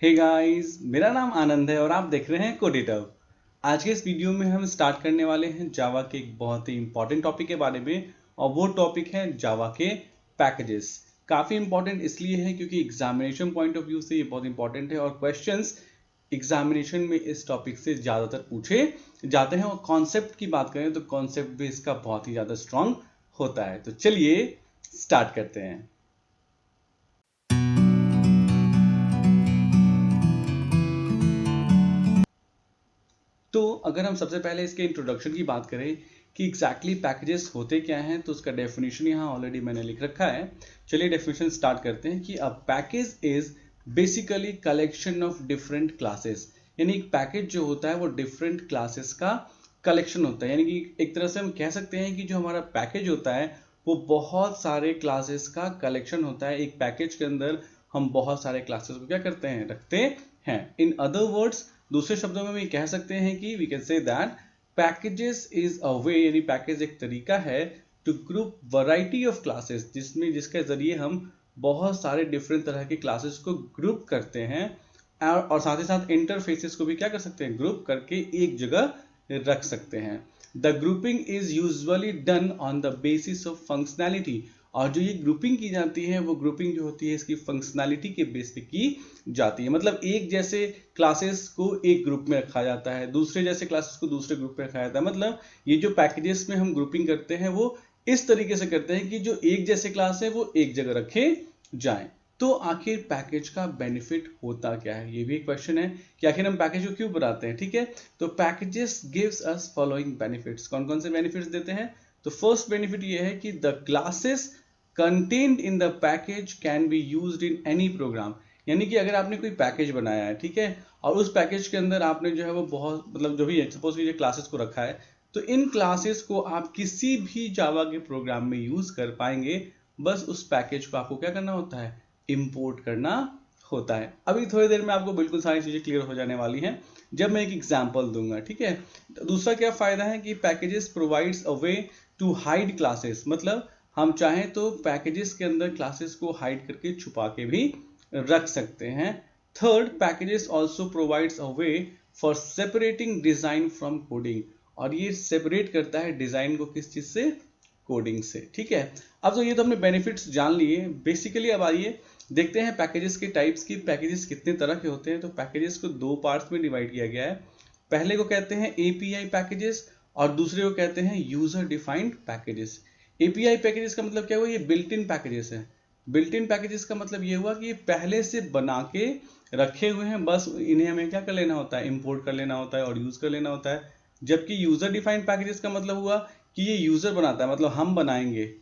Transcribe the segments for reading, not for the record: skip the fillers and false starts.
Hey guys, मेरा नाम आनंद है और आप देख रहे हैं कोडिटव। आज के इस वीडियो में हम स्टार्ट करने वाले हैं जावा के एक बहुत ही इंपॉर्टेंट टॉपिक के बारे में और वो टॉपिक है जावा के पैकेजेस। काफ़ी इंपॉर्टेंट इसलिए है क्योंकि एग्जामिनेशन पॉइंट ऑफ व्यू से ये बहुत इंपॉर्टेंट है और क्वेश्चंस एग्जामिनेशन में इस टॉपिक से ज़्यादातर पूछे जाते हैं। और कॉन्सेप्ट की बात करें तो कॉन्सेप्ट भी इसका बहुत ही ज़्यादा स्ट्रांग होता है। तो चलिए स्टार्ट करते हैं। तो अगर हम सबसे पहले इसके इंट्रोडक्शन की बात करें कि एग्जैक्टली पैकेजेस होते क्या हैं, तो उसका डेफिनेशन यहाँ ऑलरेडी मैंने लिख रखा है। चलिए डेफिनेशन स्टार्ट करते हैं कि a package is basically collection of different classes. यानी एक पैकेज जो होता है वो डिफरेंट क्लासेस का कलेक्शन होता है। यानी कि एक तरह से हम कह सकते हैं कि जो हमारा पैकेज होता है वो बहुत सारे क्लासेस का कलेक्शन होता है। एक पैकेज के अंदर हम बहुत सारे क्लासेस को क्या करते हैं, रखते हैं। इन अदर वर्ड्स, दूसरे शब्दों में हम कह सकते हैं कि we can say that packages is a way, यानी पैकेज एक तरीका है to group variety of classes, जिसके जरिए हम बहुत सारे डिफरेंट तरह के क्लासेस को ग्रुप करते हैं और साथ ही साथ इंटरफेसेस को भी क्या कर सकते हैं, ग्रुप करके एक जगह रख सकते हैं। The grouping is usually done on the basis of functionality, और जो ये ग्रुपिंग की जाती है वो ग्रुपिंग जो होती है इसकी फंक्शनैलिटी के बेस पे की जाती है। मतलब एक जैसे क्लासेस को एक ग्रुप में रखा जाता है, दूसरे जैसे क्लासेस को दूसरे ग्रुप में रखा जाता है। मतलब ये जो पैकेजेस में हम ग्रुपिंग करते हैं वो इस तरीके से करते हैं कि जो एक जैसे क्लास है वो एक जगह रखे जाएं। तो आखिर पैकेज का बेनिफिट होता क्या है, ये भी एक क्वेश्चन है कि आखिर हम पैकेज को क्यों बनाते हैं। ठीक है, तो packages gives us following benefits. कौन कौन से बेनिफिट्स देते हैं? तो फर्स्ट बेनिफिट ये है कि the classes contained in the package can be used in any program. यानी कि अगर आपने कोई पैकेज बनाया है, ठीक है, और उस पैकेज के अंदर आपने जो है वो बहुत मतलब जो भी है, सपोज कीजिए क्लासेस को रखा है, तो इन क्लासेस को आप किसी भी जावा के प्रोग्राम में यूज कर पाएंगे। बस उस पैकेज को आपको क्या करना होता है, इंपोर्ट करना होता है। अभी थोड़ी देर में आपको बिल्कुल सारी चीजें क्लियर हो जाने वाली हैं जब मैं एक एग्जांपल दूंगा। ठीक है, तो दूसरा क्या फायदा है कि packages provides a way to hide classes. मतलब हम चाहें तो पैकेजेस के अंदर क्लासेस को हाइड करके छुपा के भी रख सकते हैं। Third, packages also provides a way for separating design from coding, और ये सेपरेट करता है डिजाइन को किस चीज से, कोडिंग से। ठीक है, अब तो ये तो हमने बेनिफिट्स जान लिए बेसिकली। अब आइए देखते हैं पैकेजेस के टाइप्स की, पैकेजेस कितने तरह के होते हैं। तो पैकेजेस को दो पार्ट्स में डिवाइड किया गया है। पहले को कहते हैं एपीआई पैकेजेस और दूसरे को कहते हैं user defined packages. API packages का मतलब क्या हुआ, ये बिल्ट इन पैकेजेस है। बिल्ट इन पैकेजेस का मतलब ये हुआ कि ये पहले से बना के रखे हुए हैं, बस इन्हें हमें क्या कर लेना होता है, इंपोर्ट कर लेना होता है और यूज कर लेना होता है। जबकि यूजर डिफाइंड पैकेजेस का मतलब हुआ कि ये यूजर बनाता है, मतलब हम बनाएंगे,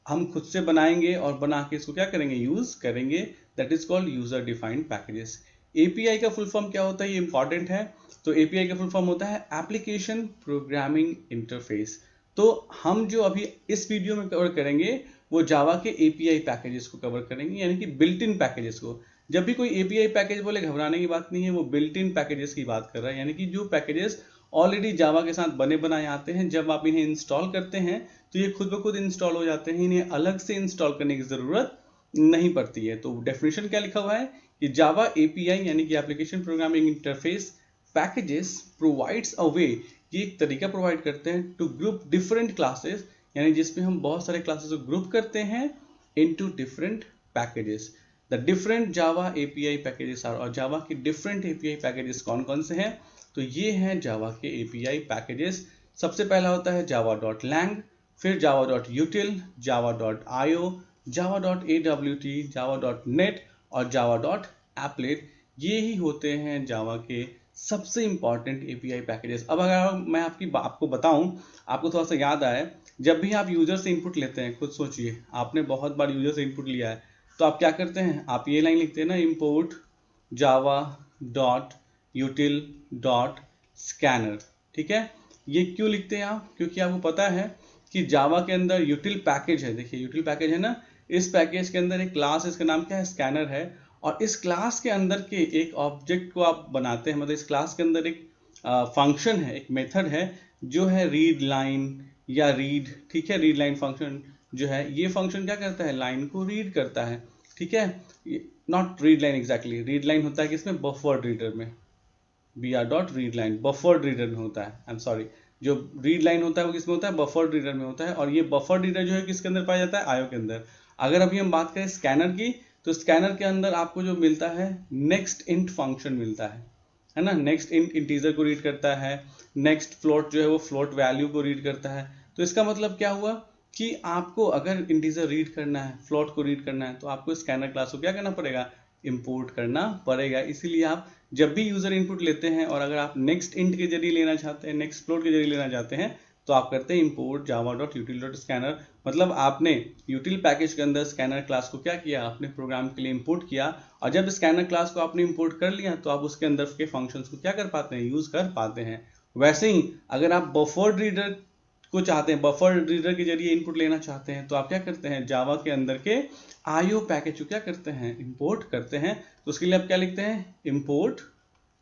हम खुद से बनाएंगे और बना के इसको क्या करेंगे, यूज करेंगे। That is called user defined packages. API का फुल फॉर्म क्या होता है, ये इंपॉर्टेंट है। तो एपीआई का फुल फॉर्म होता है एप्लीकेशन प्रोग्रामिंग इंटरफेस। तो हम जो अभी इस वीडियो में कवर करेंगे वो जावा के एपीआई पैकेजेस को कवर करेंगे, यानी कि बिल्ट इन पैकेजेस को। जब भी कोई एपीआई पैकेज बोले, घबराने की बात नहीं है, वो बिल्ट इन पैकेजेस की बात कर रहा है। यानी कि जो पैकेजेस ऑलरेडी जावा के साथ बने बनाए आते हैं, जब आप इन्हें इंस्टॉल करते हैं तो ये खुद ब खुद इंस्टॉल हो जाते हैं, इन्हें अलग से इंस्टॉल करने की जरूरत नहीं पड़ती है। तो डेफिनेशन क्या लिखा हुआ है कि जावा एपीआई यानी कि application programming interface packages provides a way, ये एक तरीका प्रोवाइड करते हैं टू ग्रुप डिफरेंट क्लासेस, यानी जिसमें हम बहुत सारे क्लासेस को ग्रुप करते हैं into different packages. The different Java API packages are, और जावा के डिफरेंट एपीआई पैकेजेस कौन कौन से हैं, तो ये हैं जावा के एपीआई पैकेजेस। सबसे पहला होता है java.lang, फिर java.util, java.io, java.awt, java.net और java.applet। ये ही होते हैं जावा के सबसे इंपॉर्टेंट एपीआई पैकेजेस। अब अगर मैं आपको बताऊं, आपको थोड़ा सा याद आए, जब भी आप यूजर से इनपुट लेते हैं, खुद सोचिए, आपने बहुत बार यूजर से इनपुट लिया है, तो आप क्या करते हैं, आप ये लाइन लिखते हैं ना, इंपोर्ट java.util.scanner। ठीक है, ये क्यों लिखते हैं आप, क्योंकि आपको पता है कि जावा के अंदर यूटिल पैकेज है। देखिए यूटिल पैकेज है ना, इस पैकेज के अंदर एक क्लास है, इसका नाम क्या है, स्कैनर है। और इस क्लास के अंदर के एक ऑब्जेक्ट को आप बनाते हैं, मतलब इस क्लास के अंदर एक फंक्शन है, एक मेथड है जो है रीड लाइन या रीड। ठीक है, रीड लाइन फंक्शन जो है, ये फंक्शन क्या करता है, लाइन को रीड करता है। ठीक है, not read line exactly, read line होता है किसमें, बफर्ड रीडर में, br.readline बफर्ड रीडर में होता है, आई एम सॉरी, जो रीड लाइन होता है वो किसमें होता है, बफर्ड रीडर में होता है। और ये बफर्ड रीडर जो है किसके अंदर पाया जाता है, आयो के अंदर। अगर अभी हम बात करें स्कैनर की, तो स्कैनर के अंदर आपको जो मिलता है नेक्स्ट इंट फंक्शन मिलता है ना, नेक्स्ट इंट इंटीजर को रीड करता है, नेक्स्ट फ्लोट जो है वो फ्लोट वैल्यू को रीड करता है। तो इसका मतलब क्या हुआ कि आपको अगर इंटीजर रीड करना है, फ्लोट को रीड करना है, तो आपको स्कैनर क्लास को क्या करना पड़ेगा, इंपोर्ट करना पड़ेगा। इसीलिए आप जब भी यूजर इनपुट लेते हैं और अगर आप नेक्स्ट इंट के जरिए लेना चाहते हैं, नेक्स्ट फ्लोट के जरिए लेना चाहते हैं, तो आप करते हैं इंपोर्ट java.util.scanner। मतलब आपने यूटिल पैकेज के अंदर स्कैनर क्लास को क्या किया, अपने प्रोग्राम के लिए इंपोर्ट किया, और जब स्कैनर क्लास को आपने इंपोर्ट कर लिया तो आप उसके अंदर के फंक्शंस को क्या कर पाते हैं, यूज कर पाते हैं। वैसे ही अगर आप बफर्ड रीडर को चाहते हैं, बफर रीडर के जरिए इनपुट लेना चाहते हैं, तो आप क्या करते हैं, जावा के अंदर के आईओ पैकेज को क्या करते हैं, इंपोर्ट करते हैं। तो उसके लिए आप क्या लिखते हैं, इंपोर्ट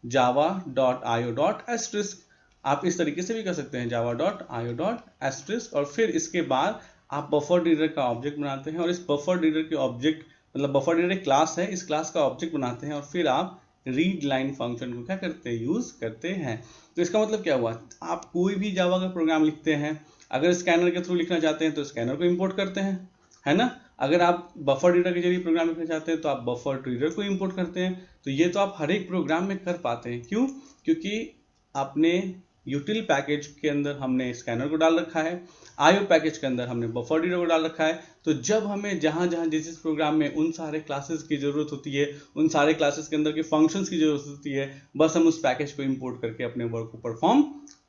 java.io.asterisk। आप इस तरीके से भी कर सकते हैं, java.io.asterisk, और फिर इसके बाद आप बफर रीडर का ऑब्जेक्ट बनाते हैं, और इस बफर रीडर के ऑब्जेक्ट, मतलब बफर रीडर क्लास है, इस क्लास का ऑब्जेक्ट बनाते हैं, और फिर आप रीड लाइन फंक्शन को क्या करते हैं, यूज करते हैं। तो इसका मतलब क्या हुआ, आप कोई भी जावा का प्रोग्राम लिखते हैं, अगर स्कैनर के थ्रू लिखना चाहते हैं तो स्कैनर को इंपोर्ट करते हैं, है ना। अगर आप बफर रीडर के जरिए प्रोग्राम लिखना चाहते हैं तो आप बफर रीडर को इंपोर्ट करते हैं। तो ये तो आप हर एक प्रोग्राम में कर पाते हैं। क्यों, क्योंकि आपने यूटिल पैकेज के अंदर हमने स्कैनर को डाल रखा है, आईओ पैकेज के अंदर हमने बफर रीडर को डाल रखा है। तो जब हमें जहां जहां जिस प्रोग्राम में उन सारे क्लासेस की जरूरत होती है, उन सारे क्लासेस के अंदर के फंक्शंस की जरूरत होती है, बस हम उस पैकेज को इंपोर्ट करके अपने वर्क को परफॉर्म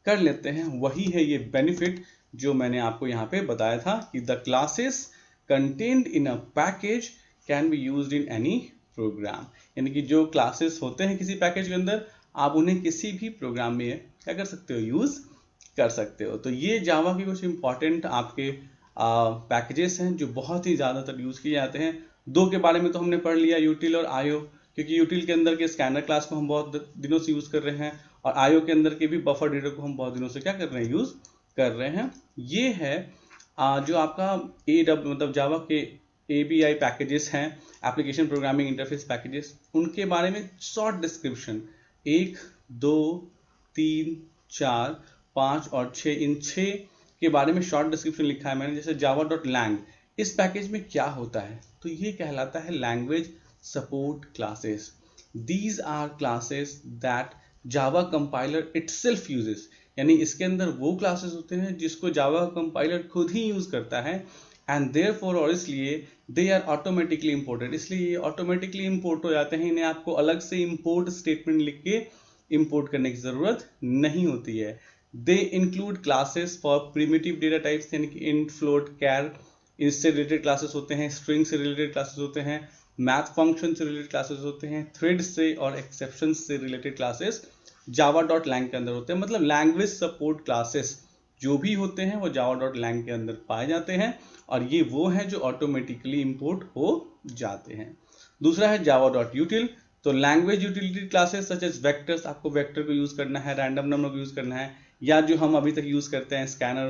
कर लेते हैं। वही है ये बेनिफिट जो मैंने आपको यहाँ पे बताया था कि the classes contained in a package can be used in any program। यानी कि जो क्लासेस होते हैं किसी पैकेज के अंदर, आप उन्हें किसी भी प्रोग्राम में क्या कर सकते हो, यूज कर सकते हो। तो ये जावा के कुछ इंपॉर्टेंट आपके पैकेजेस हैं जो बहुत ही ज़्यादातर यूज किए जाते हैं। दो के बारे में तो हमने पढ़ लिया, यूटिल और आईओ, क्योंकि यूटिल के अंदर के स्कैनर क्लास को हम बहुत दिनों से यूज कर रहे हैं, और आईओ के अंदर के भी बफर रीडर को हम बहुत दिनों से क्या कर रहे हैं, यूज कर रहे हैं। ये है जो आपका मतलब जावा के API पैकेजेस हैं, एप्लीकेशन प्रोग्रामिंग इंटरफेस पैकेजेस, उनके बारे में शॉर्ट डिस्क्रिप्शन 1, 2, 3, 4, 5 और 6, इन 6 के बारे में शॉर्ट डिस्क्रिप्शन लिखा है मैंने। जैसे java.lang, इस पैकेज में क्या होता है, तो ये कहलाता है language support classes. These are classes that Java compiler itself uses. यानी इसके अंदर वो क्लासेस होते हैं जिसको जावा कंपाइलर खुद ही यूज करता है, एंड देयरफॉर, और इसलिए दे आर ऑटोमेटिकली इंपोर्टेड, इसलिए ये ऑटोमेटिकली इंपोर्ट हो जाते हैं। इन्हें आपको अलग से इंपोर्ट स्टेटमेंट लिख के इंपोर्ट करने की जरूरत नहीं होती है। They include classes for primitive data types, यानी कि इंट, फ्लोट, कैर, इससे रिलेटेड क्लासेस होते हैं, स्ट्रिंग से रिलेटेड क्लासेस होते हैं, मैथ फंक्शन से रिलेटेड क्लासेस होते हैं, थ्रेड से और एक्सेप्शन से रिलेटेड क्लासेस java.lang के अंदर होते हैं। मतलब लैंग्वेज सपोर्ट क्लासेस जो भी होते हैं वो java.lang के अंदर पाए जाते हैं, और ये वो हैं जो ऑटोमेटिकली इंपोर्ट हो जाते हैं। दूसरा है java.util। तो language utility classes such as vectors, आपको वेक्टर को यूज करना है, रैंडम नंबर को यूज करना है, या जो हम अभी तक यूज करते हैं स्कैनर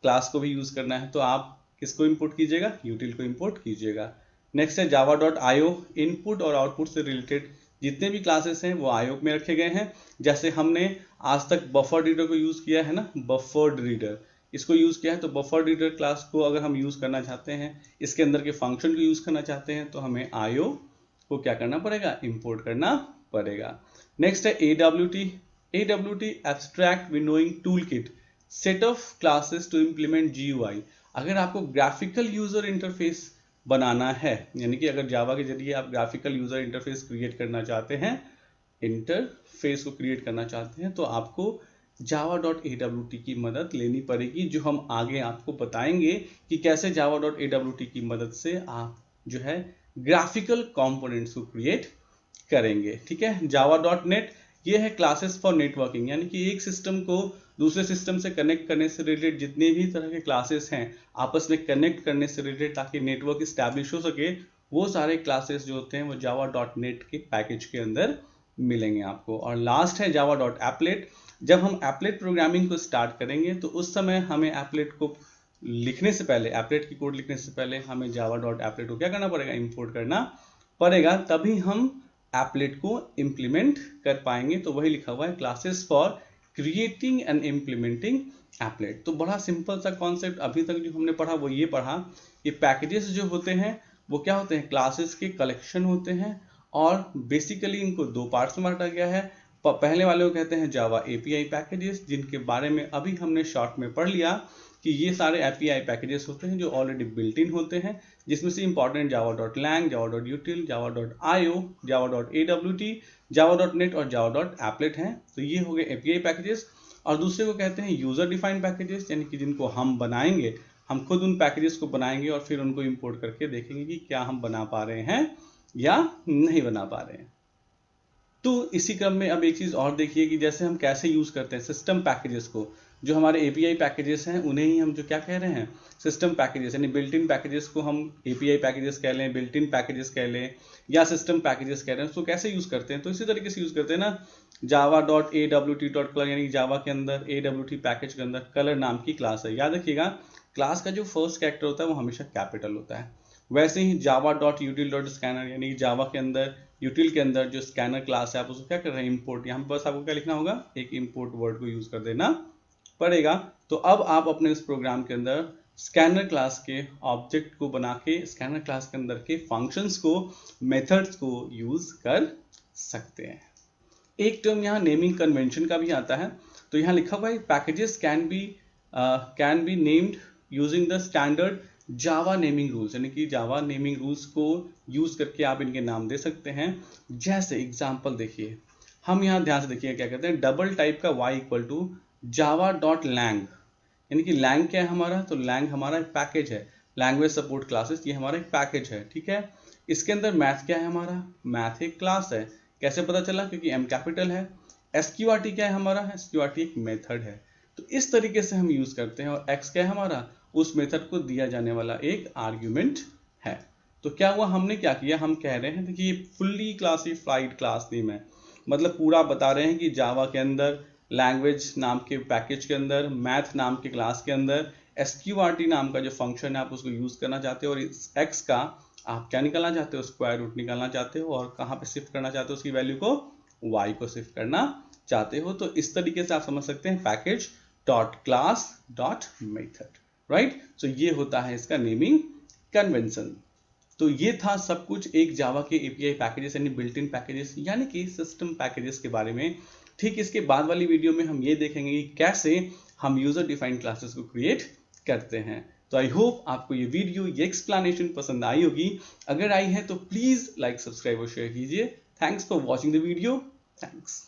क्लास को भी यूज करना है, तो आप किसको इंपोर्ट कीजिएगा, यूटिल को इंपोर्ट कीजिएगा। नेक्स्ट है java.io, इनपुट और आउटपुट से रिलेटेड जितने भी क्लासेस हैं वो आईओ में रखे गए हैं। जैसे हमने आज तक बफर रीडर को यूज किया है ना, बफर्ड रीडर, इसको यूज किया है, तो बफर रीडर क्लास को अगर हम यूज करना चाहते हैं, इसके अंदर के फंक्शन को यूज करना चाहते हैं, तो हमें आईओ को क्या करना पड़ेगा, इंपोर्ट करना पड़ेगा। नेक्स्ट है AWT, abstract windowing toolkit, set of classes to implement GUI। अगर आपको ग्राफिकल यूजर इंटरफेस बनाना है, यानी कि अगर जावा के जरिए आप ग्राफिकल यूजर इंटरफेस क्रिएट करना चाहते हैं, इंटरफेस को क्रिएट करना चाहते हैं, तो आपको java.awt की मदद लेनी पड़ेगी, जो हम आगे आपको बताएंगे कि कैसे java.awt की मदद से आप जो है ग्राफिकल कंपोनेंट्स को क्रिएट करेंगे। ठीक है, java.net, ये है क्लासेस फॉर नेटवर्किंग, यानी कि एक सिस्टम को दूसरे सिस्टम से कनेक्ट करने से रिलेटेड जितने भी तरह के क्लासेस हैं, आपस में कनेक्ट करने से रिलेटेड, ताकि नेटवर्क इस्टेब्लिश हो सके, वो सारे क्लासेस जो होते हैं वो java.net के पैकेज के अंदर मिलेंगे आपको। और लास्ट है java.applet। जब हम एप्लेट प्रोग्रामिंग को स्टार्ट करेंगे तो उस समय हमें एप्लेट को लिखने से पहले, एप्लेट की कोड लिखने से पहले हमें जावा डॉट एप्लेट को क्या करना पड़ेगा, इंपोर्ट करना पड़ेगा, तभी हम एप्लेट को इम्प्लीमेंट कर पाएंगे। तो वही लिखा हुआ है, classes for creating and implementing applet. तो बड़ा सिंपल सा कॉन्सेप्ट अभी तक जो हमने पढ़ा वो ये पढ़ा कि पैकेजेस जो होते हैं वो क्या होते हैं, क्लासेस के कलेक्शन होते हैं, और बेसिकली इनको दो पार्ट्स में बांटा गया है। पहले वाले को कहते हैं जावा एपीआई पैकेजेस, जिनके बारे में अभी हमने शॉर्ट में पढ़ लिया कि ये सारे एपीआई पैकेजेस होते हैं जो ऑलरेडी बिल्ट इन होते हैं, जिसमें से important Java dot lang, Java dot util, Java dot IO, Java dot AWT, Java dot net और जावा डॉट एप्लेट हैं। तो ये हो गए एपीआई पैकेजेस। और दूसरे को कहते हैं यूजर डिफाइंड पैकेजेस, यानी कि जिनको हम बनाएंगे, हम खुद उन पैकेजेस को बनाएंगे और फिर उनको इंपोर्ट करके देखेंगे कि क्या हम बना पा रहे हैं या नहीं बना पा रहे हैं। तो इसी क्रम में अब एक चीज और देखिए कि जैसे हम कैसे यूज करते हैं सिस्टम पैकेजेस को, जो हमारे एपीआई पैकेजेस हैं उन्हें ही हम जो क्या कह रहे हैं, सिस्टम पैकेजेस, यानी बिल्ट इन पैकेजेस को हम एपीआई पैकेजेस कह लें, बिल्ट इन पैकेजेस कह लें, या सिस्टम पैकेजेस कह रहे हैं। उसको कैसे यूज करते हैं, तो इसी तरीके से यूज करते हैं ना, Java dot AWT dot colour, यानी जावा के अंदर AWT पैकेज के अंदर कलर नाम की क्लास है। याद रखिएगा, क्लास का जो फर्स्ट कैरेक्टर होता है वो हमेशा कैपिटल होता है। वैसे ही Java dot util dot scanner, यानी जावा के अंदर यूटिल के अंदर जो स्कैनर क्लास है, आप उसको क्या कर रहे हैं, इंपोर्ट। यहाँ पे बस आपको क्या लिखना होगा, एक इंपोर्ट वर्ड को यूज कर देना पड़ेगा। तो अब आप अपने इस प्रोग्राम के अंदर स्कैनर क्लास के ऑब्जेक्ट को बना के स्कैनर क्लास के अंदर के फंक्शंस को, मेथड्स को यूज कर सकते हैं। एक टर्म यहाँ नेमिंग कन्वेंशन का भी आता है। तो यहाँ लिखा हुआ है, packages can be named using the standard Java naming rules, यानी कि जावा नेमिंग रूल्स को यूज करके आप इनके नाम दे सकते हैं। जैसे एग्जांपल देखिए, हम यहाँ ध्यान से देखिए क्या कहते हैं, डबल टाइप का y equal to Java dot lang, यानी कि लैंग क्या है हमारा, तो लैंग हमारा एक पैकेज है, लैंग्वेज सपोर्ट क्लासेस, ये हमारा एक पैकेज है, ठीक है। इसके अंदर मैथ क्या है हमारा, मैथ एक क्लास है। कैसे पता चला, क्योंकि m कैपिटल है। SQRT क्या है हमारा, SQRT एक मेथड है। तो इस तरीके से हम यूज करते हैं। और x क्या है हमारा, उस मेथड को दिया जाने वाला एक आर्ग्यूमेंट है। तो क्या हुआ, हमने क्या किया, हम कह रहे हैं देखिए फुल्ली क्लासिफाइड क्लास नेम है, मतलब पूरा बता रहे हैं कि जावा के अंदर लैंग्वेज नाम के पैकेज के अंदर, मैथ नाम के क्लास के अंदर SQRT नाम का जो फंक्शन है आप उसको यूज करना चाहते हो, और इस x का आप क्या निकालना चाहते हो, स्क्वायर रूट निकालना चाहते हो, और कहाँ पे शिफ्ट करना चाहते हो, उसकी वैल्यू को y को शिफ्ट करना चाहते हो। तो इस तरीके से आप समझ सकते हैं package dot class dot method, right. So ये होता है इसका नेमिंग कन्वेंशन। तो ये था सब कुछ एक जावा के एपीआई पैकेजेस यानी बिल्ट इन पैकेजेस यानी कि सिस्टम पैकेजेस के बारे में। ठीक इसके बाद वाली वीडियो में हम ये देखेंगे कि कैसे हम यूजर डिफाइंड क्लासेस को क्रिएट करते हैं। तो आई होप आपको ये वीडियो, ये एक्सप्लेनेशन पसंद आई होगी। अगर आई है तो प्लीज लाइक, सब्सक्राइब और शेयर कीजिए। Thanks for watching the video. Thanks.